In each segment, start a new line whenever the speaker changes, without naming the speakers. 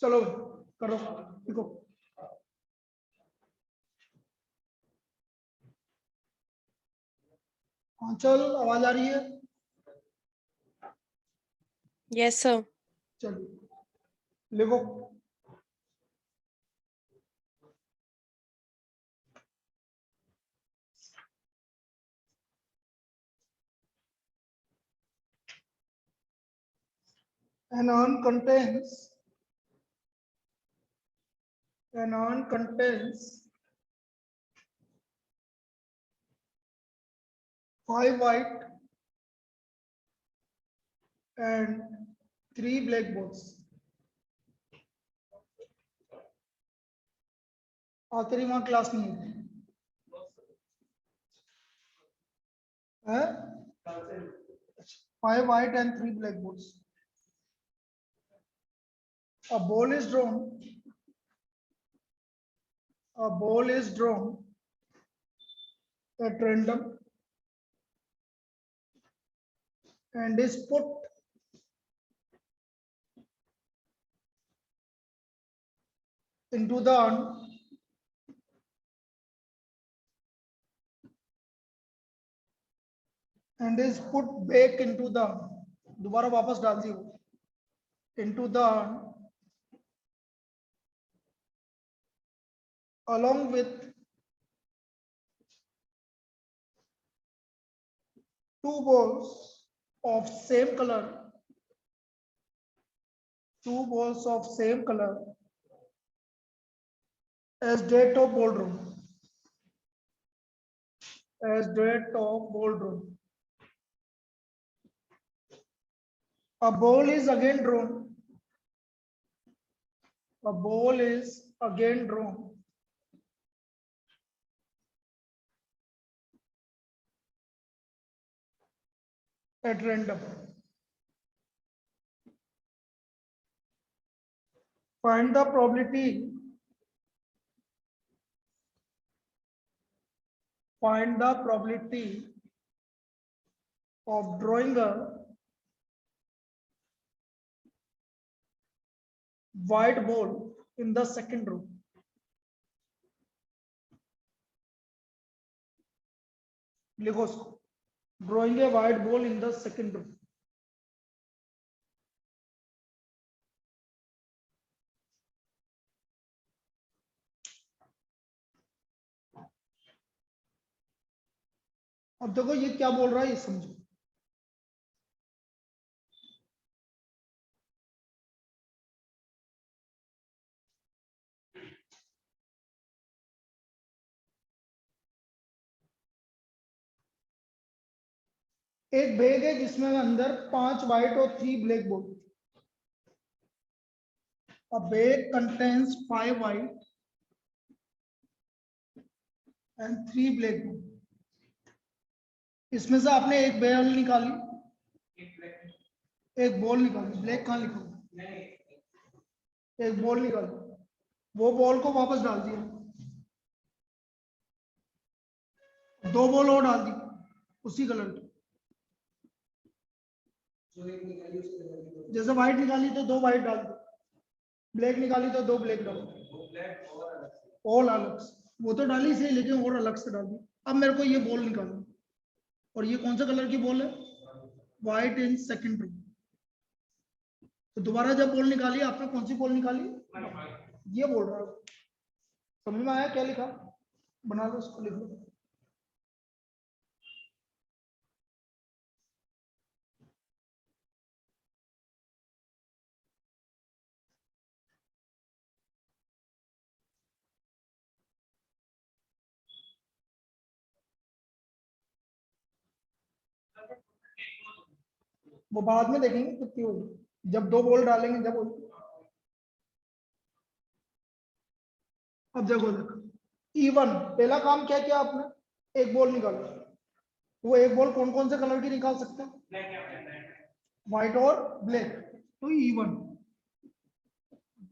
चलो करो, लिखो। हाँ चल, आवाज आ रही है?
Yes sir.
चलिए लिखो। An urn contains 5 white and 3 black balls. तेरी वहां क्लास नहीं है? 5 white and 3 black balls. A ball is drawn. A ball is drawn at random and is put into the urn and is put back into the urn. दोबारा वापस डाल दी वो into the urn along with 2 balls of same color, 2 balls of same color as that of ballroom, as that of ballroom. A ball is again drawn. A ball is again drawn at random. Find the probability. Find the probability of drawing a white ball in the second row. लिखो उसको, drawing a white ball in the second row. अब देखो ये क्या बोल रहा है, ये समझो। एक बैग है जिसमें अंदर 5 व्हाइट और 3 black ball. A bag contains 5 white and 3 black ball. इसमें से आपने एक बॉल निकाली, एक बॉल निकाली, ब्लैक कहाँ लिखा? एक बॉल निकाली, वो बॉल को वापस डाल दिया, 2 बॉल और डाल दी उसी कलर की। जैसे व्हाइट निकाली तो 2 व्हाइट डाल दी, ब्लैक निकाली तो 2 ब्लैक डाल दी, और अलग से वो तो डाली सही, लेकिन और अलग से डाल दी। अब मेरे को ये बॉल निकालना, और ये कौन सा कलर की बॉल है? White in second row. तो दोबारा जब बॉल निकाली आपने, कौन सी बॉल निकाली? ये बोल रहा है। समझ में आया क्या लिखा? बना लो उसको, लिख लो। वो बाद में देखेंगे कितनी होगी, जब 2 बॉल डालेंगे जब होगी। अब देखो इवन पहला काम क्या किया आपने? एक बॉल निकालो। वो एक बॉल कौन कौन से कलर की निकाल सकते हैं? व्हाइट और ब्लैक। तो even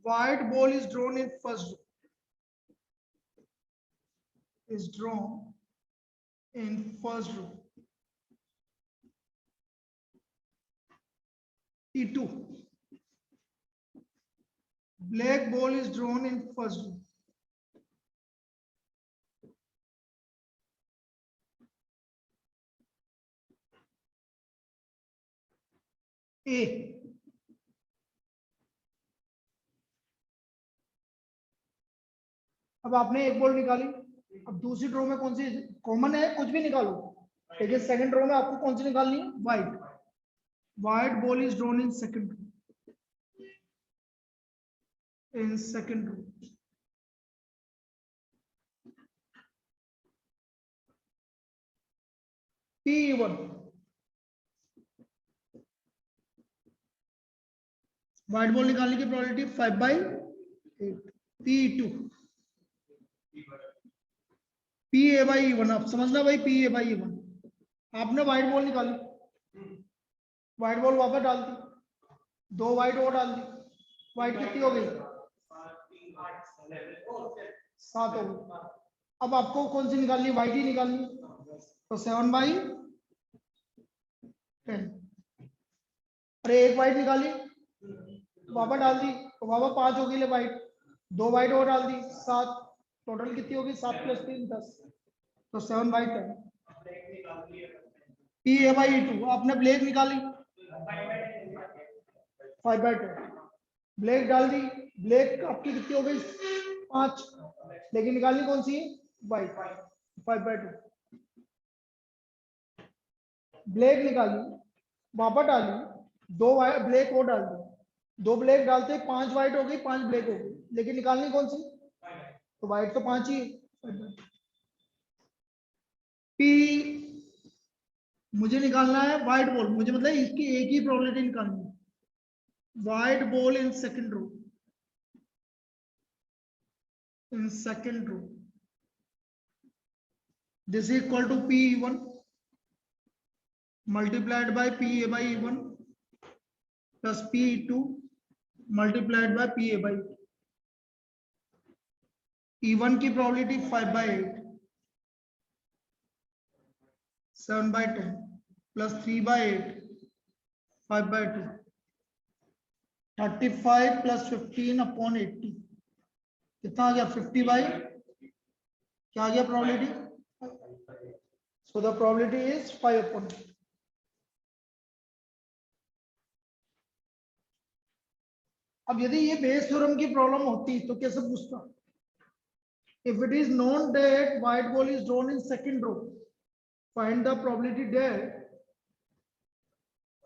white ball is drawn in first row, is drawn in first row. E2, black ball is drawn in first row. A, अब आपने एक बॉल निकाली, अब दूसरी ड्रॉ में कौन सी कॉमन है, कुछ भी निकालो, लेकिन सेकंड ड्रॉ में आपको कौन सी निकालनी है, white. White ball is drawn in second draw, in second draw. P1, white ball निकालने की प्रोबेबिलिटी 5/8। P2, PA/E1, आप समझना भाई, PA/E1। आपने व्हाइट बॉल निकाली, व्हाइट बॉल वापस डाल दी, 2 व्हाइट और डाल दी, व्हाइट कितनी हो गई, 7 हो गई। अब आपको कौन सी निकालनी, व्हाइट ही निकालनी, तो 7/10। अरे एक व्हाइट निकाली, वापस डाल दी, तो वापस 5 हो गई ले व्हाइट, 2 व्हाइट और डाल दी, 7, टोटल कितनी होगी, 7 + 3 10, तो 7/10। PA/E2, आपने ब्लैक निकाली, 5/10, ब्लैक डाल दी, ब्लैक आपकी कितनी हो गई, 5, लेकिन निकालनी कौन सी है, व्हाइट, 5/2। ब्लैक निकाली, वापस डाली, 2 ब्लैक और डाल दी, 2 ब्लैक डालते 5 व्हाइट हो गई, 5 ब्लैक हो गई, लेकिन निकालनी कौन सी, तो व्हाइट तो 5 ही है। पी, मुझे निकालना है व्हाइट बॉल, मुझे मतलब इसकी एक ही प्रोबेबिलिटी निकालनी है, white ball in second row, in second row, this is equal to P1 multiplied by PA/E1 plus P2 multiplied by PA/E2। E1 की प्रोबेबिलिटी 5/8, 7/10 plus 3/8, 5/2, 35 plus 15/80, कितना आ गया, 50/, क्या आ गया probability, so the probability is 5/8। अब यदि ये बेस थ्योरम की problem होती तो कैसे पूछता, if it is known that white ball is drawn in second row, find the probability that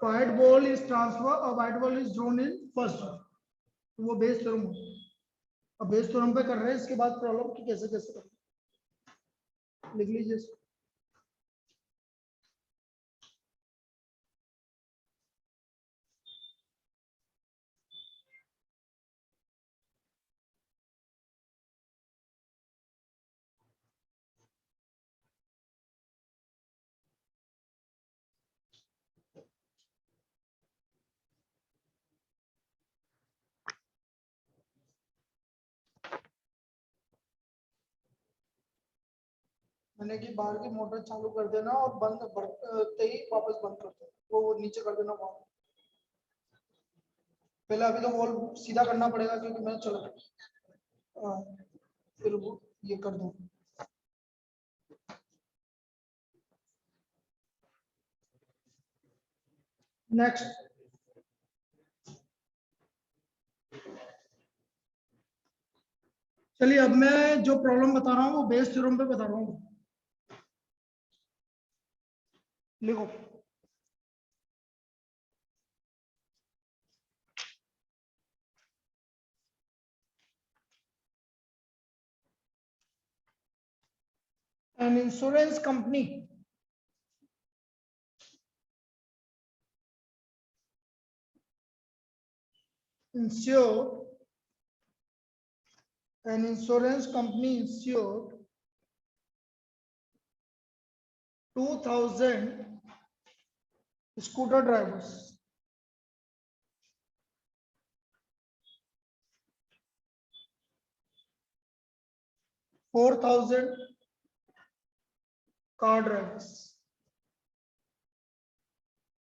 white ball is transferred or white ball is drawn in first row, तो वो Bayes theorem होता। अब Bayes theorem पे कर रहे हैं, इसके बाद प्रॉब्लम की कैसे कैसे करते, लिख लीजिए इसको। मैंने कि बाहर की मोटर चालू कर देना और बंद बढ़ते ही वापस बंद कर देना, वो नीचे कर देना वहां, पहले अभी तो वॉल सीधा करना पड़ेगा क्योंकि मैं चला, फिर वो ये कर दूं। नेक्स्ट, चलिए अब मैं जो प्रॉब्लम बता रहा हूँ वो बेस थ्योरम पे बता रहा हूँ, लिखो। An insurance company insured, an insurance company insured 2000 scooter drivers, 4000 car drivers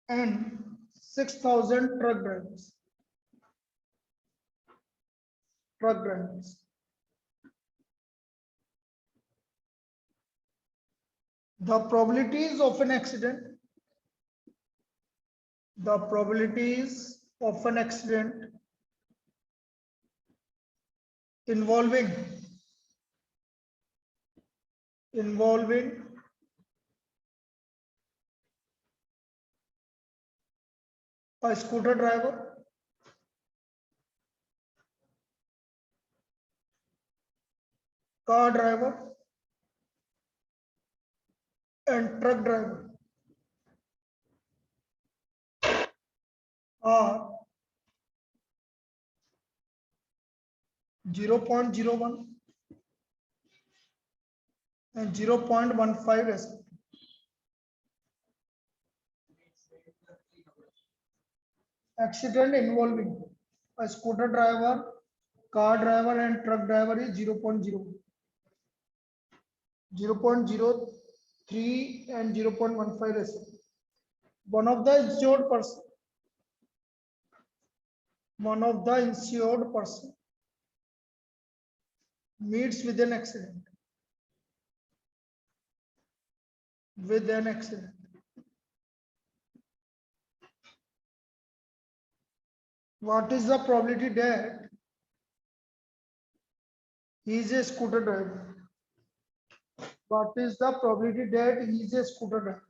and 6000 truck drivers. truck drivers. The probabilities of an accident, the probabilities of an accident involving a scooter driver, car driver, and truck driver are 0.01 and 0.15 respectively. Accident involving a scooter driver, car driver, and truck driver is 0.01, 0.03 and 0.15 respectively. One of the insured person meets with an accident. What is the probability that he is a scooter driver? What is the probability that he is a scooter driver?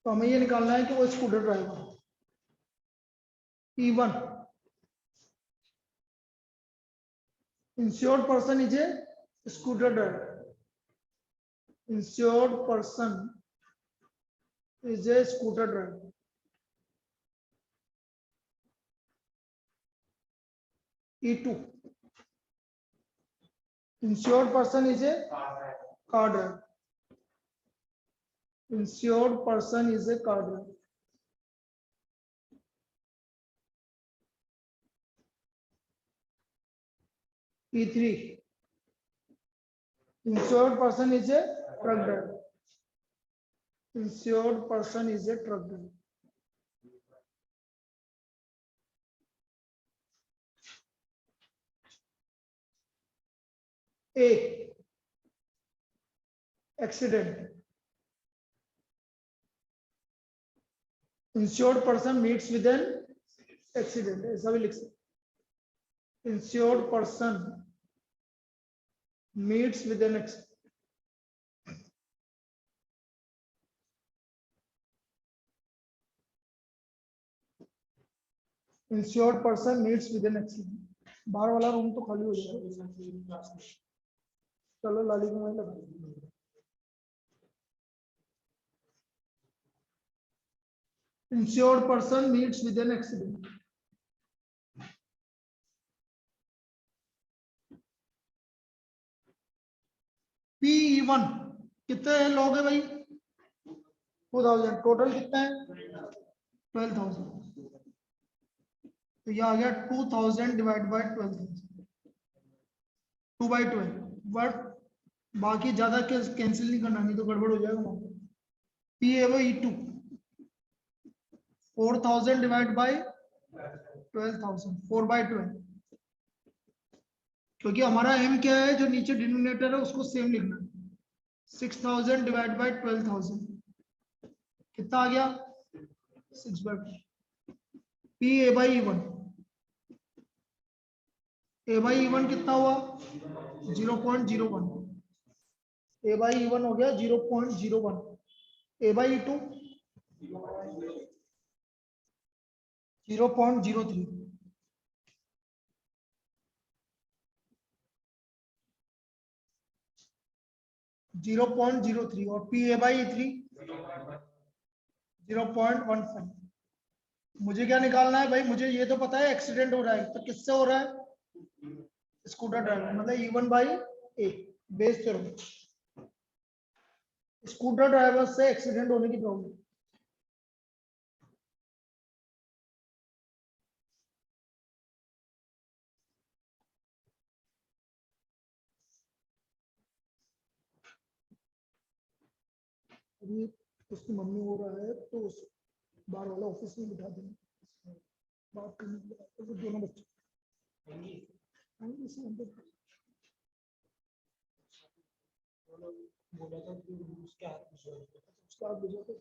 तो हमें ये निकालना है कि वो scooter driver है। E1, insured person is a scooter driver. Insured person is a scooter driver. E2, insured person is a car driver. Insured person is a car driver. E3, insured person is a truck driver. Insured person is a truck driver. A, accident. Insured person meets with an accident. ऐसा भी लिख सकते। Insured person meets with an accident. Insured person meets with an accident. बाहर वाला room तो खाली हो जाएगा। चलो लाली को वहीं लगा। Insured person meets with an accident. PE1 कितने लोग हैं भाई? 2000। टोटल कितना है? 12,000। तो ये आ गया 2000 डिवाइड बाय 12,000, 2 बाई 12। बट बाकी ज्यादा कैंसिल नहीं करना, नहीं तो गड़बड़ हो जाएगा। पी ए वो E2 4,000 डिवाइड बाय 12,000, 4 बाई 12। क्योंकि हमारा एम क्या है, जो नीचे डिनोमिनेटर है उसको सेम लिखना है। 6,000 डिवाइड बाय 12,000 कितना आ गया? 6 by. P A by E1, A by E1 कितना हुआ? 0.01। ए बाई E1 हो गया 0.01। ए बाई E2 0.03। और पी ए बाई E3 0.15। मुझे क्या निकालना है भाई? मुझे ये तो पता है एक्सीडेंट हो रहा है, तो किससे हो रहा है? स्कूटर ड्राइवर, मतलब E1 बाई ए बेस पे स्कूटर ड्राइवर से एक्सीडेंट होने की प्रॉब्लम। अभी उसकी मम्मी हो रहा है तो उस बाहर वाला ऑफिस में बिठा देंगे बात करने के लिए, तो दोनों बच्चे बोला था कि उसके हाथ में उसका हाथ भिजवा दो।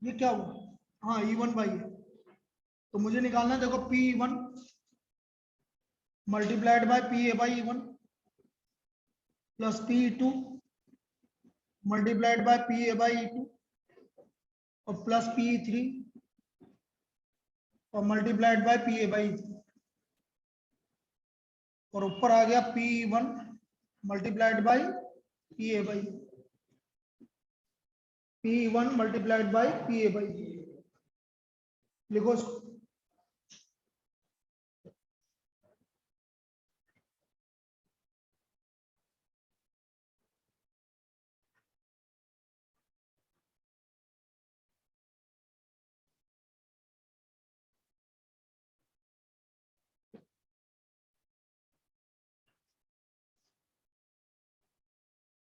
ये क्या हुआ? हाँ E1 बाई है, तो मुझे निकालना है, देखो P1 multiplied by PA by E1 plus P2 multiplied by PA by E2 और प्लस P3 और multiplied by PA by E3 और ऊपर आ गया P1 multiplied by PA by P1 multiplied by PA by, लिखो इसको।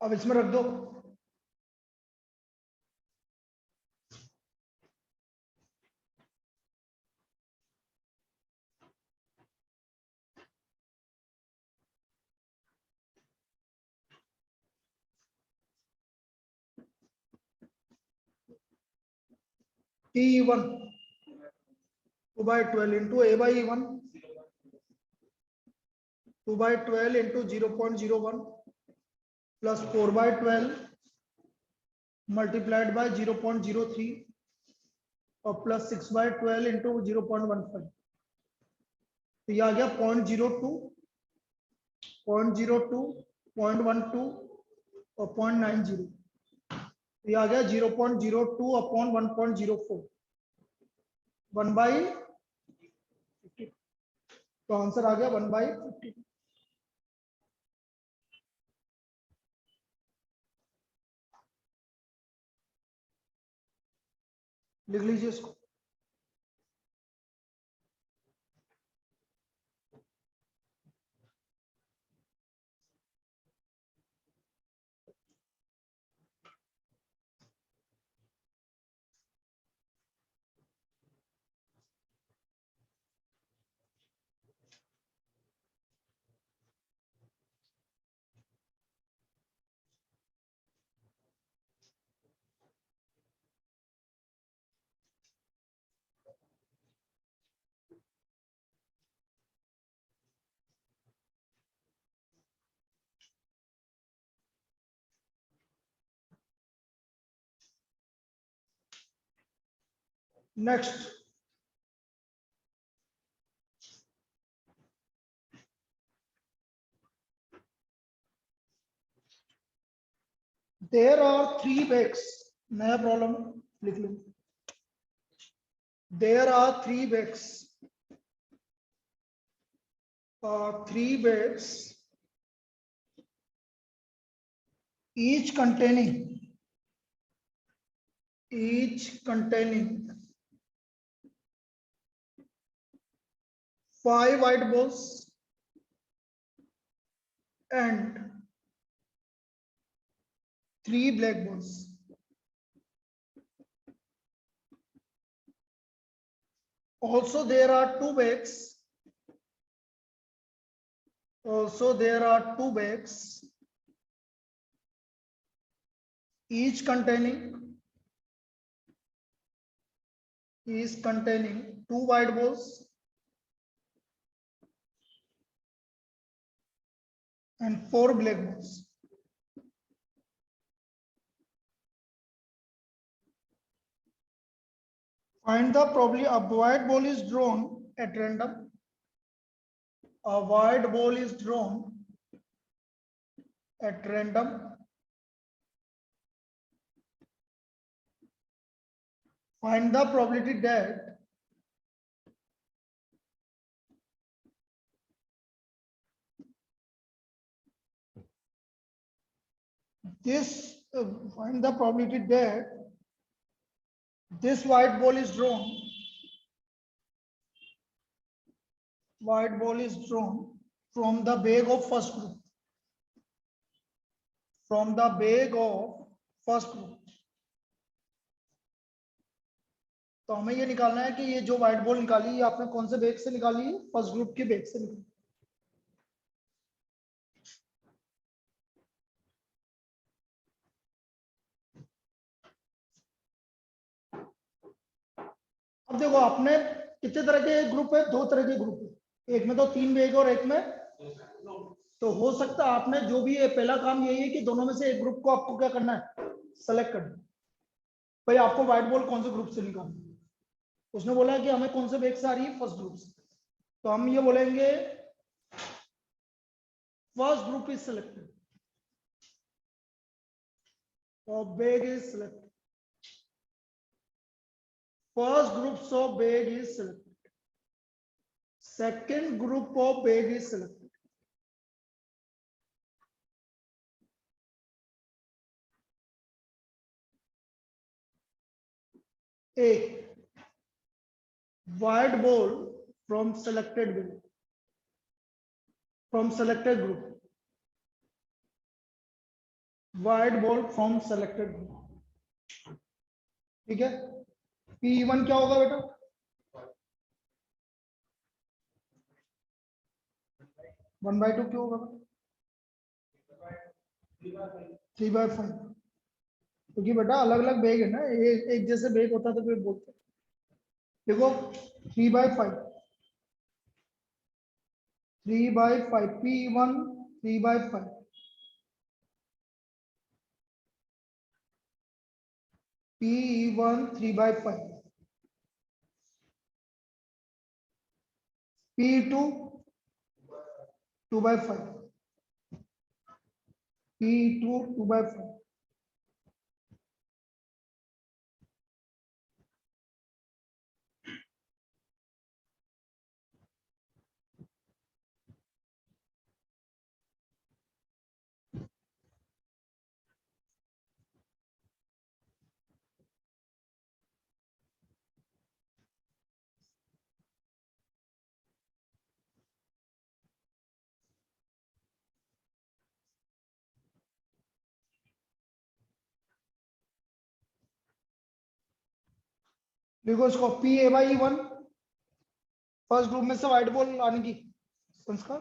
अब इसमें रख दो। P1 2 by 12 into A by E1 2 by 12 into 0.01 plus 4 by 12 multiplied by 0.03 और प्लस 6 by 12 into 0.15, तो ये आ गया 0.02 0.02 0.12 और 0.90, तो ये आ गया 0.02 अपॉन 1.04 1 by 50, तो आंसर आ गया 1 by 50। लिख लीजिए इसको। नेक्स्ट, देयर आर 3 bags, नया प्रॉब्लम लिख लो। There are 3 bags, 3 bags each containing 5 white balls and 3 black balls. Also there are 2 bags. Each containing 2 white balls and 4 black balls. Find the probability. A white ball is drawn at random. A white ball is drawn at random. Find the probability that find the probability that this white ball is drawn from the bag of first group. From the bag of first group. तो हमें ये निकालना है कि ये जो white ball निकाली ये आपने कौन से बैग से निकाली है? फर्स्ट ग्रुप के बैग से निकाली। अब देखो आपने कितने तरह के ग्रुप है? 2 तरह के ग्रुप है, एक में तो 3 बैग और एक में। तो हो सकता है आपने जो भी है, पहला काम यही है कि दोनों में से एक ग्रुप को आपको क्या करना है? सेलेक्ट करना है। भाई आपको व्हाइट बॉल कौन से ग्रुप से निकालना है? उसने बोला कि हमें कौन से बैग से आ रही है? फर्स्ट ग्रुप से। तो हम ये बोलेंगे फर्स्ट ग्रुप इज सिलेक्टेड और bag is selected. First group of bag is selected. Second group of bag is selected. A white ball from selected bag, from selected group. White ball from selected group. ठीक है? P1 क्या होगा बेटा? 1/2 क्यों होगा? 3/5। क्योंकि बेटा अलग अलग बैग है ना, एक जैसे बैग होता तो फिर बोलते। देखो 3/5, 3/5, P1 3/5, P1 3/5, P2 2/5, P2 2/5। देखो इसको PA/E1 फर्स्ट ग्रुप में से व्हाइट बॉल आने की संस्कार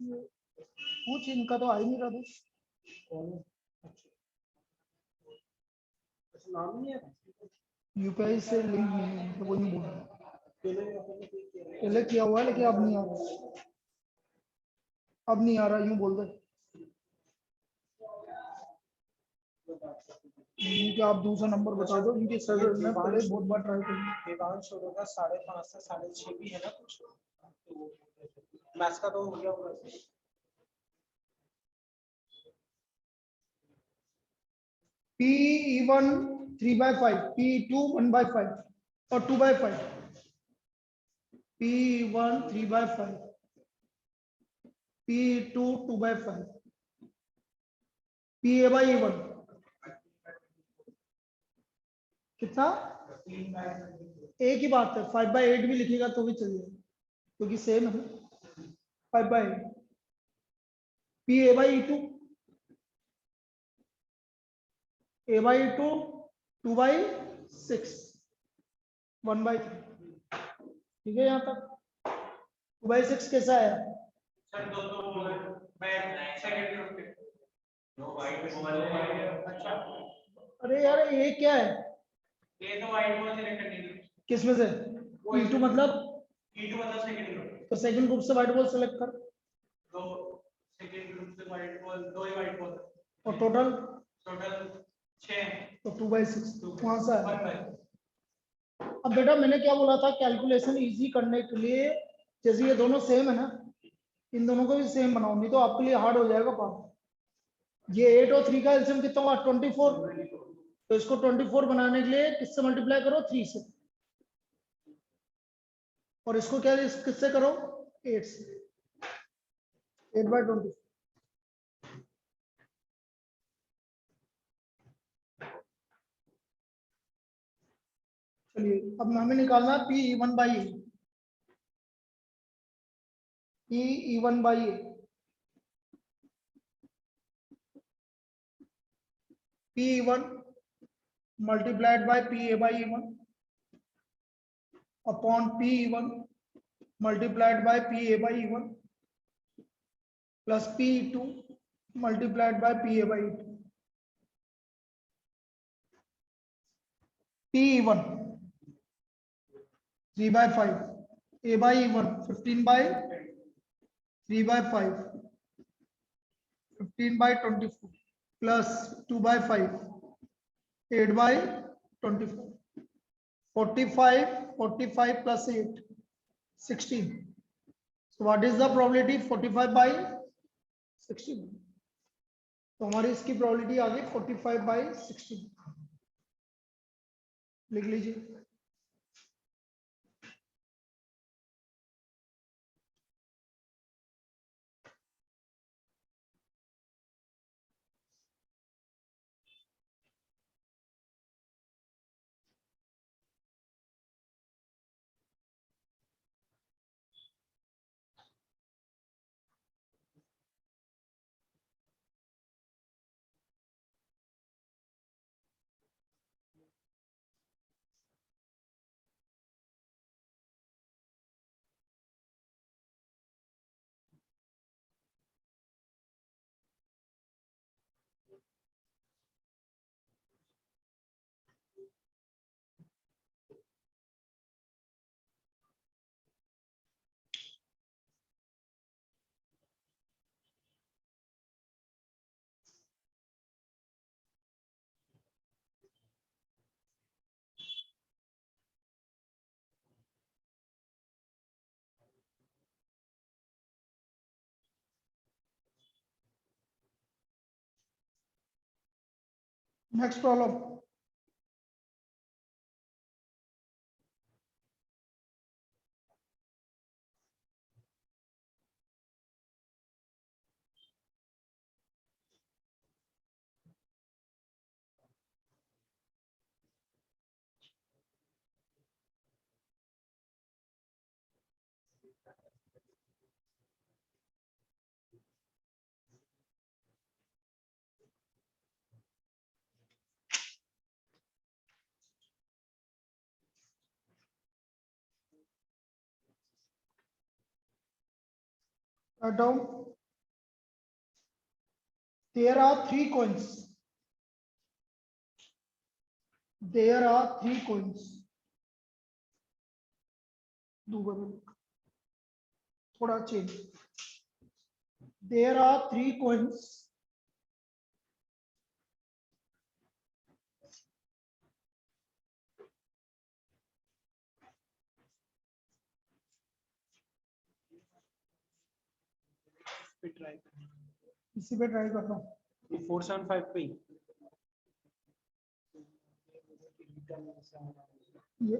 कुछ इनका तो आ ही नहीं रहा था। यूपीआई से लिंक नहीं है तो वो नहीं बोल रहा। पहले किया हुआ है लेकिन अब नहीं आ रहा, अब नहीं आ रहा, यूं बोल दे कि आप दूसरा नंबर बता दो। इनके सर ने पहले बहुत बार ट्राई किया।
देवांश होगा 5.5 से 6.5 भी है ना कुछ, मैथ्स का तो हो गया होगा।
P1 3/5, P2 1/5 और 2/5। P1 3/5, P2 2/5, PA/E1 कितना? एक ही बात है, 5/8 भी लिखेगा तो भी चलिए क्योंकि सेम है। 5/8 PA/E2, A/E2 2/6, 1/3। ठीक है यहाँ तक 2/6 कैसा है?
सर दो मैं सेकंड ग्रुप पे दो वाइट बॉल है। अच्छा
अरे यार ये क्या है?
ये तो वाइट बॉल सेलेक्ट करनी है।
किसमें से? E2 मतलब
सेकंड ग्रुप।
तो सेकंड ग्रुप से व्हाइट बॉल सेलेक्ट कर।
दो सेकंड ग्रुप से वाइट बॉल, दो ही वाइट बॉल
और टोटल
6
तो 2/6 वहां से आया। अब बेटा मैंने क्या बोला था कैलकुलेशन इजी करने के लिए, जैसे ये दोनों सेम है ना, इन दोनों को भी सेम बनाओ, नहीं तो आपके लिए हार्ड हो जाएगा पार्ट। ये 8 और 3 का एलसीएम कितना हुआ? 24। तो इसको 24 बनाने के लिए किससे मल्टीप्लाई करो? 3 से। और इसको क्या किससे करो? 8 से। 8/20। चलिए अब हमें निकालना है P1/A, P1/A। P1 multiplied by PA by E1 upon P1 multiplied by PA by E1 plus P2 multiplied by PA by E2. P1 3 by 5, A by E1 15 by 3 by 5, 15 by 24 plus 2 by 5, 8 by 24, 45 plus 8, 16. So what is the probability? 45 by 16. तो हमारी इसकी probability आ गई 45 by 16. लिख लीजिए. Next problem. Write down. There are 3 coins. There are 3 coins. थोड़ा change. There are 3 coins. इसी पे try करता हूँ.
475 पे
ये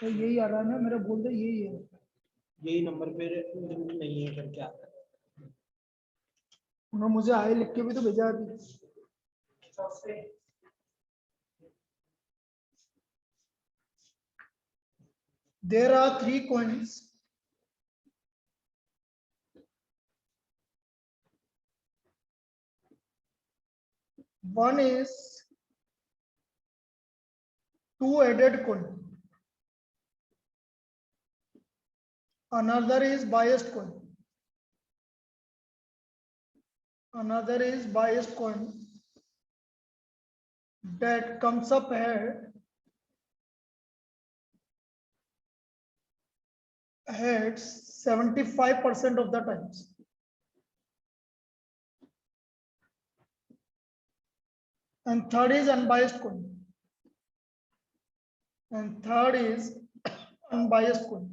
तो यही आ रहा है ना, मेरा बोल दे यही है.
यही नंबर पे नहीं है करके आता है.
उन्होंने मुझे आए लिख के भी तो भेजा अभी. There are 3 coins. One is two-headed coin. Another is biased coin. Another is biased coin that comes up heads 75% of the times. And third is unbiased coin. And third is unbiased coin.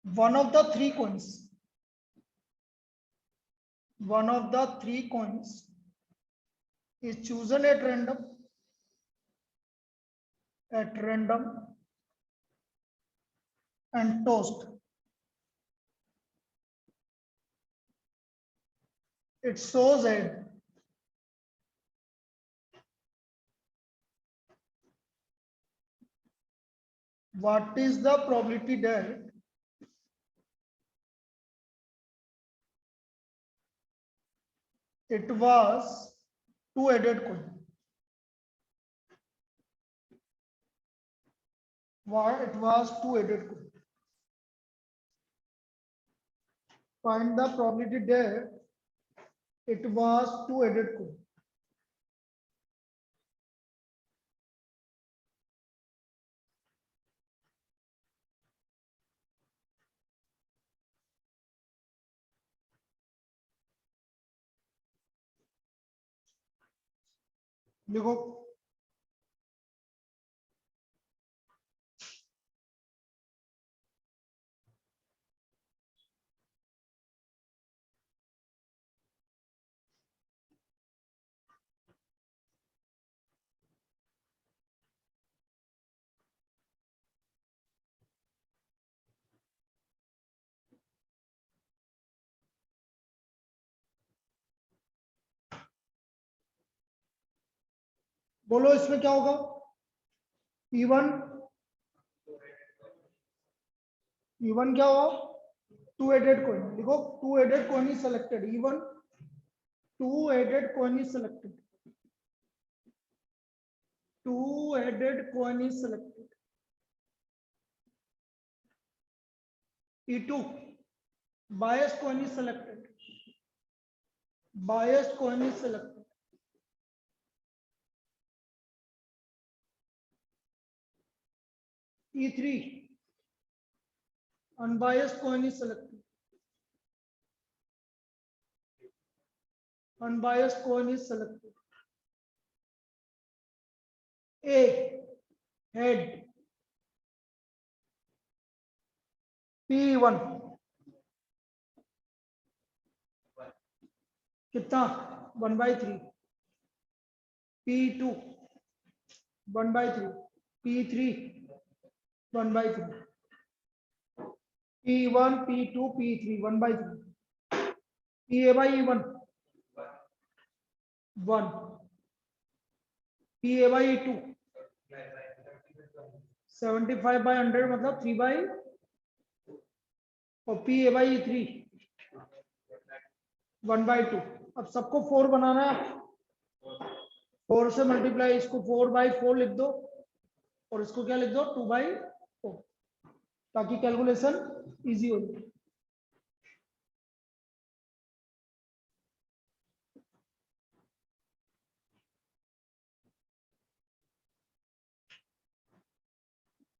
One of the 3 coins. One of the 3 coins is chosen at random. At random. And tossed. It shows head. What is the probability that It was two-headed coin. It was two-headed coin. Find the probability that it was two-headed coin. देखो बोलो इसमें क्या होगा E1 क्या हुआ two-headed coin देखो two-headed coin is selected E1 two-headed coin is selected two-headed coin is selected E2 biased coin is selected biased coin is selected E3 unbiased coin is selected unbiased coin is selected A head P1 कितना 1/3 P2 1/3 P3 1/3 P1 P2 P3 1/3 PA by E1 1 PA by E2 75 by 100 मतलब 3 by और PA by E3 1/2 अब सबको 4 बनाना है 4 से multiply इसको 4/4 लिख दो और इसको क्या लिख दो 2/4 ताकि कैलकुलेशन इजी हो जाए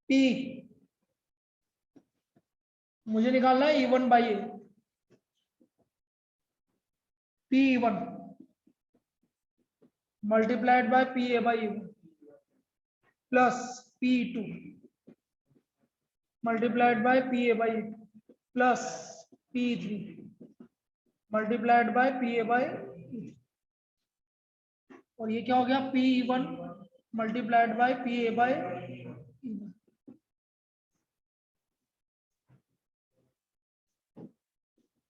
P मुझे निकालना है E1 by A P1 multiplied by PA by E1 plus P2 multiplied by PA by E2 plus P3 multiplied by PA by E3 और ये क्या हो गया P1 multiplied by PA by E1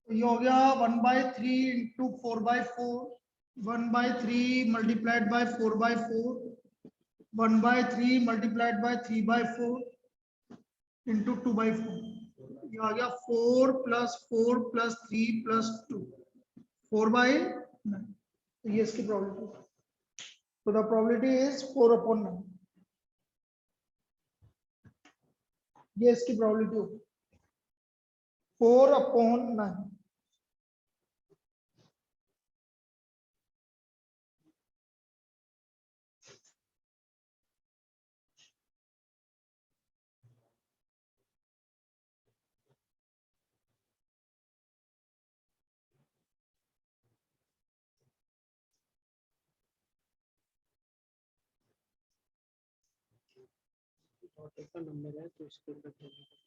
ये हो गया 1/3 into 4/4 1/3 multiplied by 4/4 1/3 multiplied by 3/4 into 2/4 ये आ गया 4 plus 4 plus 3 plus 2 4/9 तो ये इसकी प्रोबेबिलिटी तो द प्रोबेबिलिटी इज 4/9 ये इसकी प्रोबेबिलिटी होगी 4/9
का नंबर है तो इसको करते हैं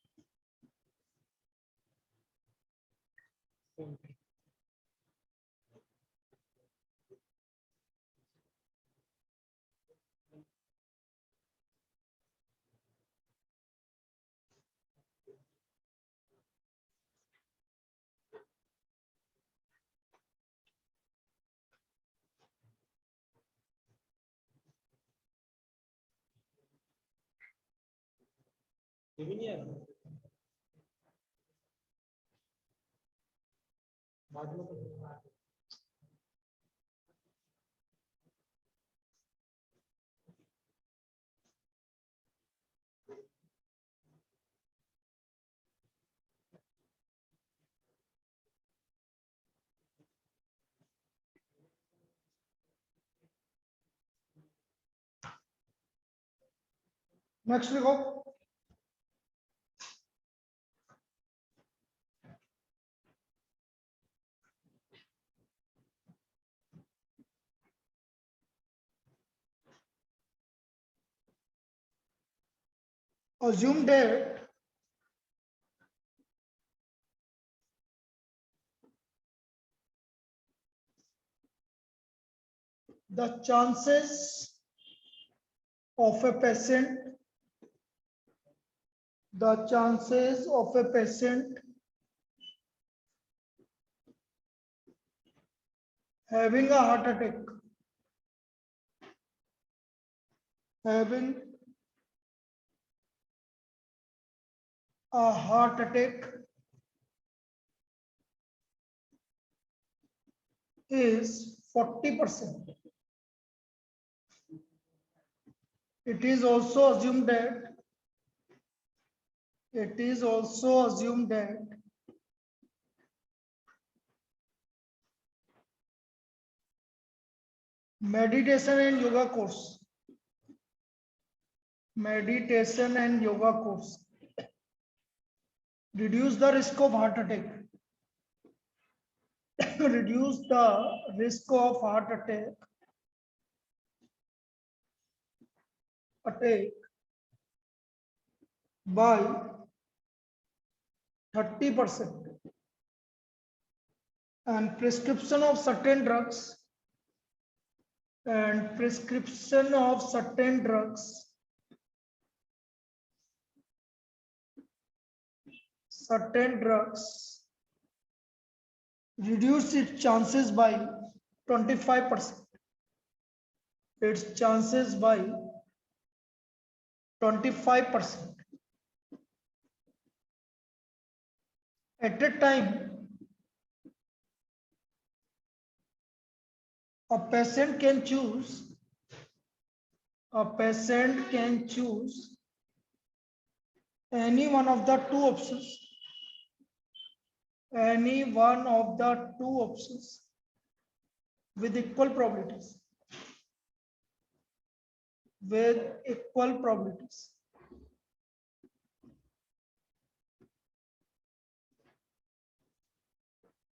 ये भी नहीं आ रहा बाद में
नेक्स्ट लिखो। assume that the chances of a patient having a heart attack is 40%. It is also assumed that meditation and yoga course reduce the risk of heart attack reduce the risk of heart attack by 30%, and prescription of certain drugs reduce its chances by 25%. Its chances by 25%. At a time, a patient can choose any one of the two options with equal probabilities.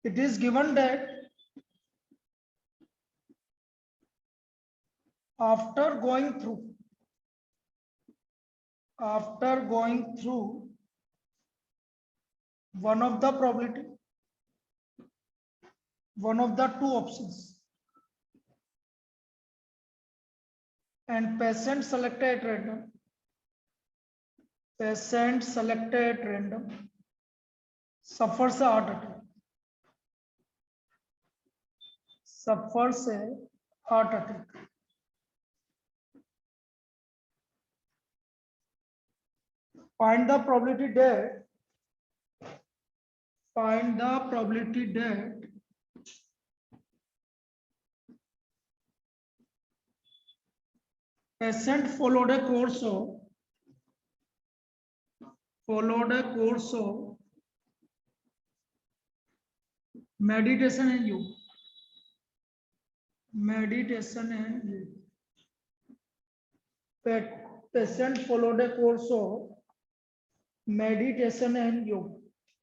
It is given that after going through one of the two options and patient selected at random suffers a heart attack. Find the probability that patient followed a course of meditation and yoga. Patient followed a course of meditation and yoga.